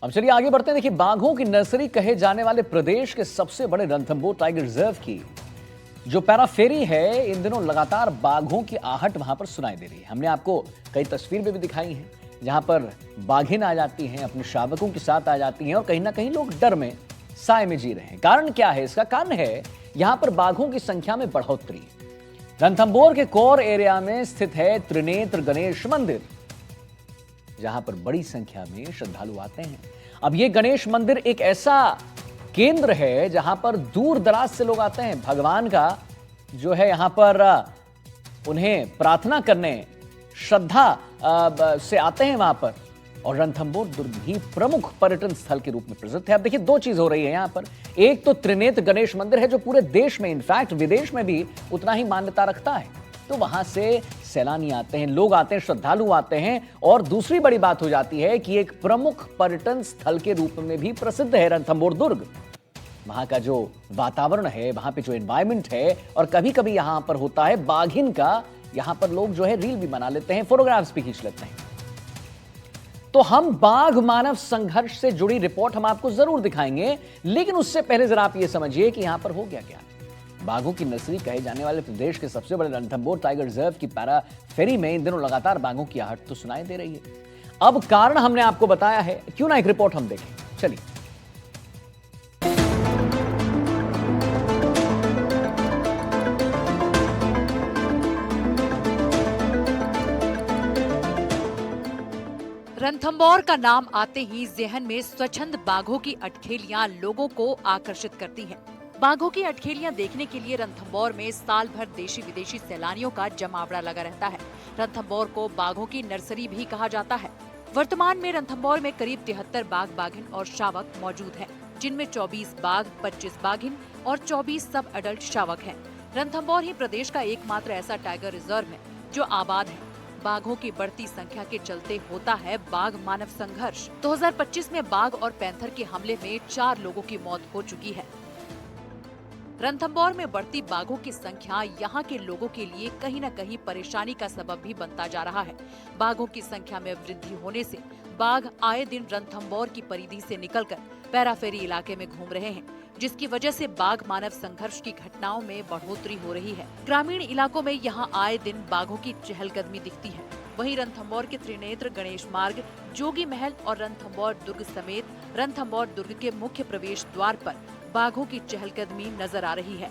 अब चलिए आगे बढ़ते हैं। देखिए, बाघों की नर्सरी कहे जाने वाले प्रदेश के सबसे बड़े रणथंभौर टाइगर रिजर्व की जो पैराफेरी है, इन दिनों लगातार बाघों की आहट वहां पर सुनाई दे रही है। हमने आपको कई तस्वीर में भी दिखाई हैं जहां पर बाघिन आ जाती हैं, अपने शावकों के साथ आ जाती हैं और कहीं ना कहीं लोग डर में साए में जी रहे हैं। कारण क्या है? इसका कारण है यहां पर बाघों की संख्या में बढ़ोतरी। रणथंभौर के कोर एरिया में स्थित है त्रिनेत्र गणेश मंदिर, जहां पर बड़ी संख्या में श्रद्धालु आते हैं। अब यह गणेश मंदिर एक ऐसा केंद्र है जहां पर दूर दराज से लोग आते हैं, भगवान का जो है यहां पर उन्हें प्रार्थना करने, श्रद्धा से आते हैं वहां पर। और रणथंभौर दुर्ग भी प्रमुख पर्यटन स्थल के रूप में प्रसिद्ध है। अब देखिए, दो चीज हो रही है यहां पर। एक तो त्रिनेत्र गणेश मंदिर है जो पूरे देश में, इनफैक्ट विदेश में भी उतना ही मान्यता रखता है, तो वहां से सैलानी आते हैं, लोग आते हैं, श्रद्धालु आते हैं। और दूसरी बड़ी बात हो जाती है कि एक प्रमुख पर्यटन स्थल के रूप में भी प्रसिद्ध है रणथंभौर दुर्ग। वहां का जो वातावरण है, वहां पे जो एनवायरमेंट है, और कभी कभी यहां पर होता है बाघिन का, यहां पर लोग जो है रील भी बना लेते हैं, फोटोग्राफ्स भी खींच लेते हैं। तो हम बाघ मानव संघर्ष से जुड़ी रिपोर्ट हम आपको जरूर दिखाएंगे, लेकिन उससे पहले जरा आप ये समझिए कि यहां पर हो गया क्या। बाघों की नर्सरी कहे जाने वाले प्रदेश के सबसे बड़े रणथंभौर टाइगर रिजर्व की पैराफेरी में इन दिनों लगातार बाघों की आहट तो सुनाई दे रही है। अब कारण हमने आपको बताया है, क्यों ना एक रिपोर्ट हम देखें। चलिए। रणथंभौर का नाम आते ही जहन में स्वच्छंद बाघों की अटखेलियां लोगों को आकर्षित करती हैं। बाघों की अटखेलियां देखने के लिए रणथंभौर में साल भर देशी विदेशी सैलानियों का जमावड़ा लगा रहता है। रणथंभौर को बाघों की नर्सरी भी कहा जाता है। वर्तमान में रणथंभौर में करीब 73 बाघ, बाघिन और शावक मौजूद हैं, जिनमें 24 बाघ, 25 बाघिन और 24 सब एडल्ट शावक हैं। रणथंभौर ही प्रदेश का एकमात्र ऐसा टाइगर रिजर्व है जो आबाद है। बाघों की बढ़ती संख्या के चलते होता है बाघ मानव संघर्ष। 2025 में बाघ और पैंथर के हमले में 4 लोगों की मौत हो चुकी है। रणथंभौर में बढ़ती बाघों की संख्या यहाँ के लोगों के लिए कहीं न कहीं परेशानी का सबब भी बनता जा रहा है। बाघों की संख्या में वृद्धि होने से बाघ आए दिन रणथंभौर की परिधि से निकलकर पैराफेरी इलाके में घूम रहे हैं, जिसकी वजह से बाघ मानव संघर्ष की घटनाओं में बढ़ोतरी हो रही है। ग्रामीण इलाकों में यहाँ आए दिन बाघों की चहलकदमी दिखती है। वहीं रणथंभौर के त्रिनेत्र गणेश मार्ग, जोगी महल और रणथंभौर दुर्ग समेत रणथंभौर दुर्ग के मुख्य प्रवेश द्वार पर बाघों की चहलकदमी नजर आ रही है।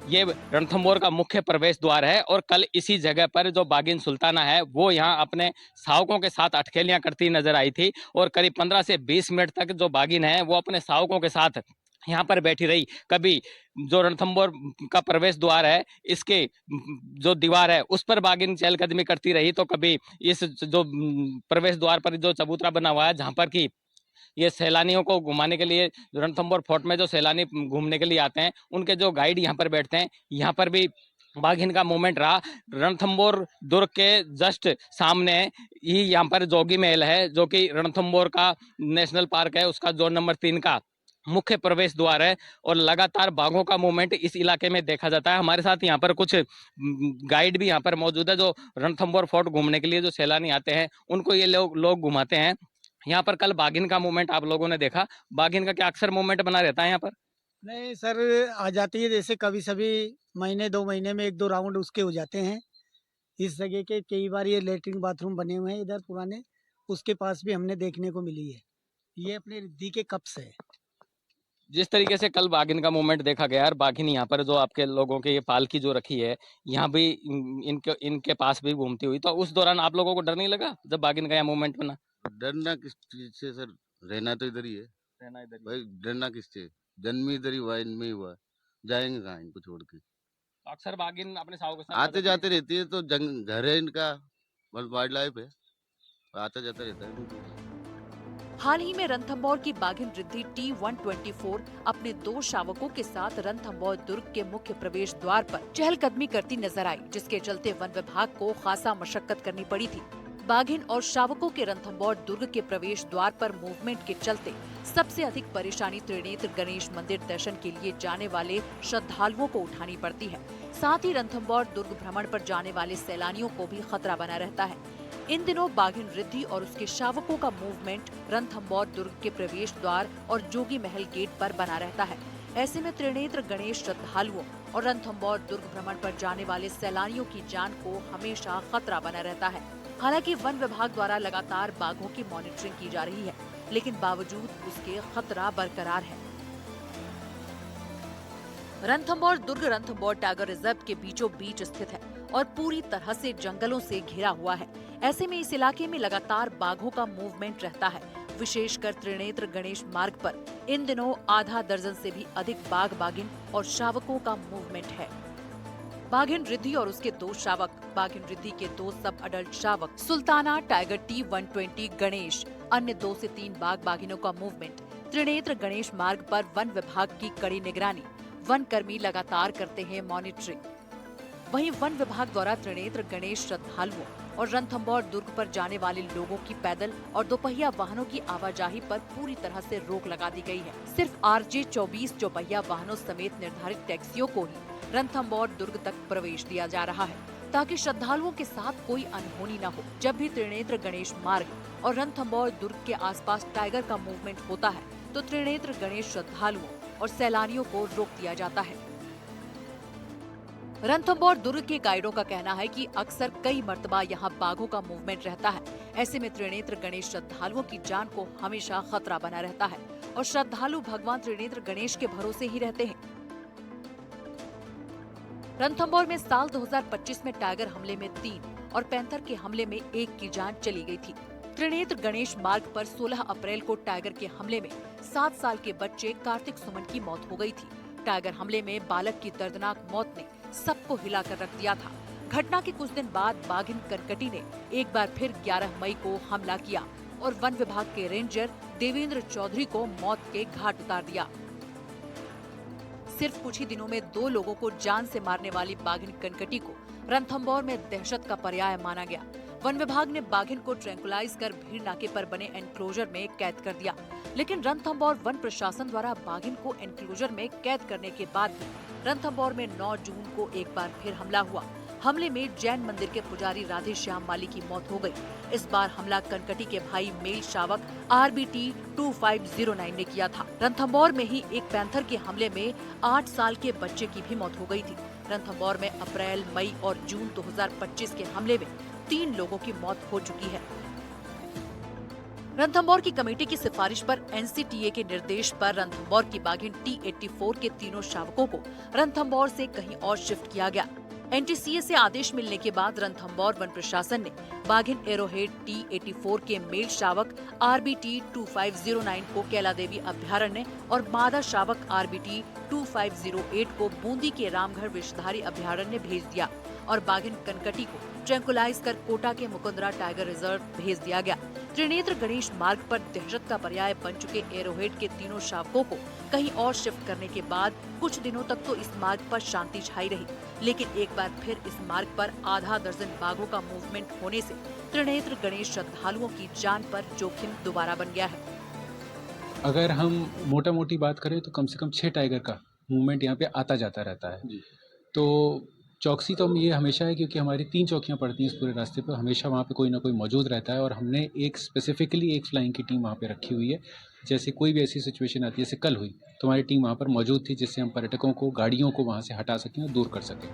ये रणथंभौर का मुख्य प्रवेश द्वार है और कल इसी जगह पर जो बाघिन सुल्ताना है वो यहाँ अपने शावकों के साथ अटखेलियां करती नजर आई थी। और करीब 15 से 20 मिनट तक जो बाघिन है वो अपने शावकों के साथ यहाँ पर बैठी रही। कभी जो रणथंभौर का प्रवेश द्वार है, इसके जो दीवार है उस पर बाघिन चहलकदमी करती रही, तो कभी इस जो प्रवेश द्वार पर जो चबूतरा बना हुआ है जहाँ पर की ये सैलानियों को घुमाने के लिए, रणथंभौर फोर्ट में जो सैलानी घूमने के लिए आते हैं उनके जो गाइड यहाँ पर बैठते हैं, यहाँ पर भी बाघिन का मूवमेंट रहा। रणथंभौर दुर्ग के जस्ट सामने ही यहाँ पर जोगी महल है, जो कि रणथंभौर का नेशनल पार्क है, उसका जोन नंबर 3 का मुख्य प्रवेश द्वार है। और लगातार बाघों का मूवमेंट इस इलाके में देखा जाता है। हमारे साथ यहाँ पर कुछ गाइड भी यहाँ पर मौजूद है जो रणथंभौर फोर्ट घूमने के लिए जो सैलानी आते हैं उनको ये लोग घुमाते हैं। यहाँ पर कल बाघिन का मूवमेंट आप लोगों ने देखा, बाघिन का क्या अक्सर मूवमेंट बना रहता है यहाँ पर? नहीं सर, आ जाती है, जैसे कभी सभी महीने 2 महीने में 1-2 राउंड उसके हो जाते हैं। इस जगह के कई बार ये लेटरिन बाथरूम बने हुए हैं इधर पुराने, उसके पास भी हमने देखने को मिली है। ये अपने रिद्धि के कप से है। जिस तरीके से कल बाघिन का मूवमेंट देखा गया और बाघिन यहाँ पर जो आपके लोगों के ये पालकी जो रखी है यहाँ भी इनके पास भी घूमती हुई, तो उस दौरान आप लोगों को डर नहीं लगा जब बाघिन का यहाँ मूवमेंट बना? डरना किस चीज से सर? रहना तो इधर ही है। रहना इधर भाई डरना किस से? जन्म इधर ही हुआ, इनमें ही हुआ, जाएंगे कहाँ इनको छोड़ के? अक्सर बाघिन अपने साव के साथ आते जाते रहती है, तो घर है इनका, वाइल्ड लाइफ है, आता जाता रहता है। हाल ही में रणथंभौर की बाघिन रिद्धि T124 अपने 2 शावकों के साथ रणथंभौर दुर्ग के मुख्य प्रवेश द्वार पर चहलकदमी करती नजर आई, जिसके चलते वन विभाग को खासा मशक्कत करनी पड़ी थी। बाघिन और शावकों के रणथंभौर दुर्ग के प्रवेश द्वार पर मूवमेंट के चलते सबसे अधिक परेशानी त्रिनेत्र गणेश मंदिर दर्शन के लिए जाने वाले श्रद्धालुओं को उठानी पड़ती है। साथ ही रणथंभौर दुर्ग भ्रमण पर जाने वाले सैलानियों को भी खतरा बना रहता है। इन दिनों बाघिन रिद्धि और उसके शावकों का मूवमेंट रणथंभौर दुर्ग के प्रवेश द्वार और जोगी महल गेट पर बना रहता है। ऐसे में त्रिनेत्र गणेश श्रद्धालुओं और रणथंभौर दुर्ग भ्रमण पर जाने वाले सैलानियों की जान को हमेशा खतरा बना रहता है। हालांकि वन विभाग द्वारा लगातार बाघों की मॉनिटरिंग की जा रही है, लेकिन बावजूद उसके खतरा बरकरार है। रणथंभौर दुर्ग रणथंभौर टाइगर रिजर्व के बीचों बीच स्थित है और पूरी तरह से जंगलों से घिरा हुआ है। ऐसे में इस इलाके में लगातार बाघों का मूवमेंट रहता है। विशेषकर त्रिनेत्र गणेश मार्ग पर इन दिनों आधा दर्जन से भी अधिक बाघ बाघिन और शावकों का मूवमेंट है। बाघिन रिद्धि और उसके 2 शावक, बाघिन रिद्धि के 2 सब अडल्ट शावक, सुल्ताना, टाइगर T120 गणेश, अन्य 2 से 3 बाघ बाघिनों का मूवमेंट। त्रिनेत्र गणेश मार्ग पर वन विभाग की कड़ी निगरानी, वन कर्मी लगातार करते हैं मॉनिटरिंग। वहीं वन विभाग द्वारा त्रिनेत्र गणेश श्रद्धालुओं और रणथंभौर दुर्ग पर जाने वाले लोगों की पैदल और दोपहिया वाहनों की आवाजाही पर पूरी तरह से रोक लगा दी गई है। सिर्फ RJ 24 चौपहिया वाहनों समेत निर्धारित टैक्सियों को ही रणथंभौर दुर्ग तक प्रवेश दिया जा रहा है, ताकि श्रद्धालुओं के साथ कोई अनहोनी न हो। जब भी त्रिनेत्र गणेश मार्ग और रणथंभौर दुर्ग के आसपास टाइगर का मूवमेंट होता है, तो त्रिनेत्र गणेश श्रद्धालुओं और सैलानियों को रोक दिया जाता है। रणथंभौर दुर्ग के गाइडों का कहना है कि अक्सर कई मर्तबा यहाँ बाघों का मूवमेंट रहता है। ऐसे में त्रिनेत्र गणेश श्रद्धालुओं की जान को हमेशा खतरा बना रहता है और श्रद्धालु भगवान त्रिनेत्र गणेश के भरोसे ही रहते हैं। रणथंभौर में साल 2025 में टाइगर हमले में 3 और पैंथर के हमले में 1 की जान चली गई थी। त्रिनेत्र गणेश मार्ग पर 16 अप्रैल को टाइगर के हमले में 7 साल के बच्चे कार्तिक सुमन की मौत हो गई थी। टाइगर हमले में बालक की दर्दनाक मौत ने सबको हिलाकर रख दिया था। घटना के कुछ दिन बाद बाघिन कनकटी ने एक बार फिर 11 मई को हमला किया और वन विभाग के रेंजर देवेंद्र चौधरी को मौत के घाट उतार दिया। सिर्फ कुछ ही दिनों में 2 लोगों को जान से मारने वाली बाघिन कनकटी को रणथंभौर में दहशत का पर्याय माना गया। वन विभाग ने बाघिन को ट्रैंकुलाइज कर भीड़ नाके पर बने एनक्लोजर में कैद कर दिया, लेकिन रणथंभौर वन प्रशासन द्वारा बाघिन को एनक्लोजर में कैद करने के बाद भी रणथंभौर में 9 जून को एक बार फिर हमला हुआ। हमले में जैन मंदिर के पुजारी राधे श्याम माली की मौत हो गई। इस बार हमला कनकटी के भाई मेल शावक RBT 2509 ने किया था। रणथंभौर में ही एक पैंथर के हमले में 8 साल के बच्चे की भी मौत हो गई थी। रणथंभौर में अप्रैल, मई और जून 2025 के हमले में 3 लोगों की मौत हो चुकी है। रणथंभौर की कमेटी की सिफारिश पर NCTA के निर्देश पर रणथंभौर की बाघिन T84 के तीनों शावकों को रणथंभौर से कहीं और शिफ्ट किया गया। NTCA से आदेश मिलने के बाद रणथंभौर वन प्रशासन ने बाघिन एरोहेड T84 के मेल शावक RBT 2509 को कैला देवी अभ्यारण्य और मादा शावक RBT 2508 को बूंदी के रामगढ़ विषधारी अभ्यारण्य भेज दिया और बाघिन कनकटी को ट्रैंकुलाइज कर कोटा के मुकुंदरा टाइगर रिजर्व भेज दिया गया। त्रिनेत्र गणेश मार्ग पर दहशत का पर्याय बन चुके एरोहेड के तीनों शावकों को कहीं और शिफ्ट करने के बाद कुछ दिनों तक तो इस मार्ग पर शांति छाई रही, लेकिन एक बार फिर इस मार्ग पर आधा दर्जन बाघों का मूवमेंट होने से त्रिनेत्र गणेश श्रद्धालुओं की जान पर जोखिम दोबारा बन गया है। अगर हम मोटा मोटी बात करें तो कम से कम 6 टाइगर का मूवमेंट यहाँ पे आता जाता रहता है। तो चौकसी तो हम ये हमेशा है, क्योंकि हमारी 3 चौकियाँ पड़ती हैं इस पूरे रास्ते पर, हमेशा वहाँ पे कोई ना कोई मौजूद रहता है और हमने एक स्पेसिफिकली एक फ्लाइंग की टीम वहाँ पे रखी हुई है। जैसे कोई भी ऐसी सिचुएशन आती है, जैसे कल हुई, तो हमारी टीम वहाँ पर मौजूद थी, जिससे हम पर्यटकों को, गाड़ियों को वहाँ से हटा सकें और दूर कर सकें।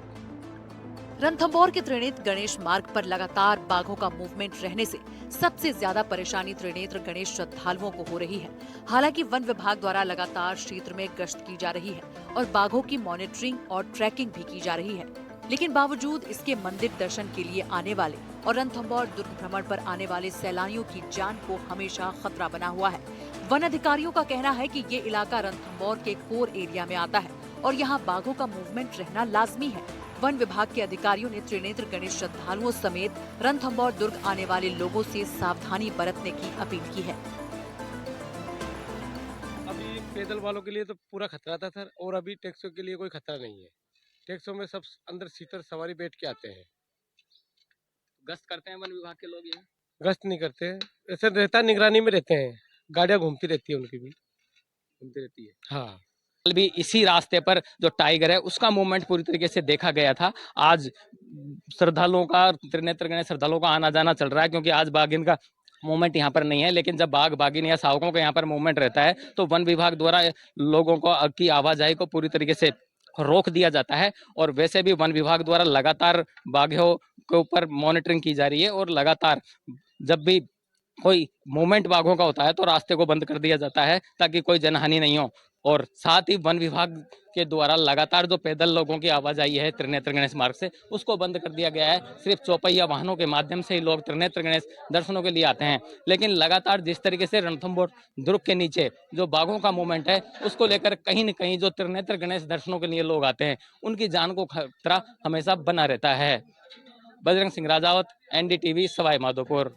रणथंभौर के त्रिनेत्र गणेश मार्ग पर लगातार बाघों का मूवमेंट रहने से सबसे ज्यादा परेशानी त्रिनेत्र गणेश श्रद्धालुओं को हो रही है। हालांकि वन विभाग द्वारा लगातार क्षेत्र में गश्त की जा रही है और बाघों की मॉनिटरिंग और ट्रैकिंग भी की जा रही है, लेकिन बावजूद इसके मंदिर दर्शन के लिए आने वाले और रणथंभौर दुर्ग भ्रमण पर आने वाले सैलानियों की जान को हमेशा खतरा बना हुआ है। वन अधिकारियों का कहना है कि ये इलाका रणथंभौर के कोर एरिया में आता है और यहाँ बाघों का मूवमेंट रहना लाजमी है। वन विभाग के अधिकारियों ने त्रिनेत्र गणेश श्रद्धालुओं समेत रणथंभौर दुर्ग आने वाले लोगों से सावधानी बरतने की अपील की है। अभी पैदल वालों के लिए तो पूरा खतरा था सर, और अभी टैक्सियों के लिए कोई खतरा नहीं है। टैक्सियों में सब अंदर सीटर सवारी बैठ के आते हैं। गश्त करते हैं वन विभाग के लोग यहाँ? गश्त नहीं करते हैं, ऐसे रहता, निगरानी में रहते हैं। गाड़ियाँ घूमती रहती है, उनकी भी घूमती रहती है। हाँ। कल भी इसी रास्ते पर जो टाइगर है उसका मूवमेंट पूरी तरीके से देखा गया था। आज श्रद्धालुओं का, त्रिनेत्र गणेश श्रद्धालुओं का आना जाना चल रहा है, क्योंकि आज बाघिन का मूवमेंट यहाँ पर नहीं है। लेकिन जब बाघ, बाघिन या शावकों का यहाँ पर मूवमेंट रहता है तो वन विभाग द्वारा लोगों को की आवाजाही को पूरी तरीके से रोक दिया जाता है। और वैसे भी वन विभाग द्वारा लगातार बाघों के ऊपर मॉनिटरिंग की जा रही है, और लगातार जब भी कोई मूवमेंट बाघों का होता है तो रास्ते को बंद कर दिया जाता है ताकि कोई जनहानि नहीं हो। और साथ ही वन विभाग के द्वारा लगातार जो पैदल लोगों की आवाजाही है त्रिनेत्र गणेश मार्ग से, उसको बंद कर दिया गया है। सिर्फ चौपहिया वाहनों के माध्यम से ही लोग त्रिनेत्र गणेश दर्शनों के लिए आते हैं। लेकिन लगातार जिस तरीके से रणथंभौर दुर्ग के नीचे जो बाघों का मूवमेंट है उसको लेकर कहीं न कहीं जो त्रिनेत्र गणेश दर्शनों के लिए लोग आते हैं उनकी जान को खतरा हमेशा बना रहता है। बजरंग सिंह राजावत, NDTV, सवाई माधोपुर।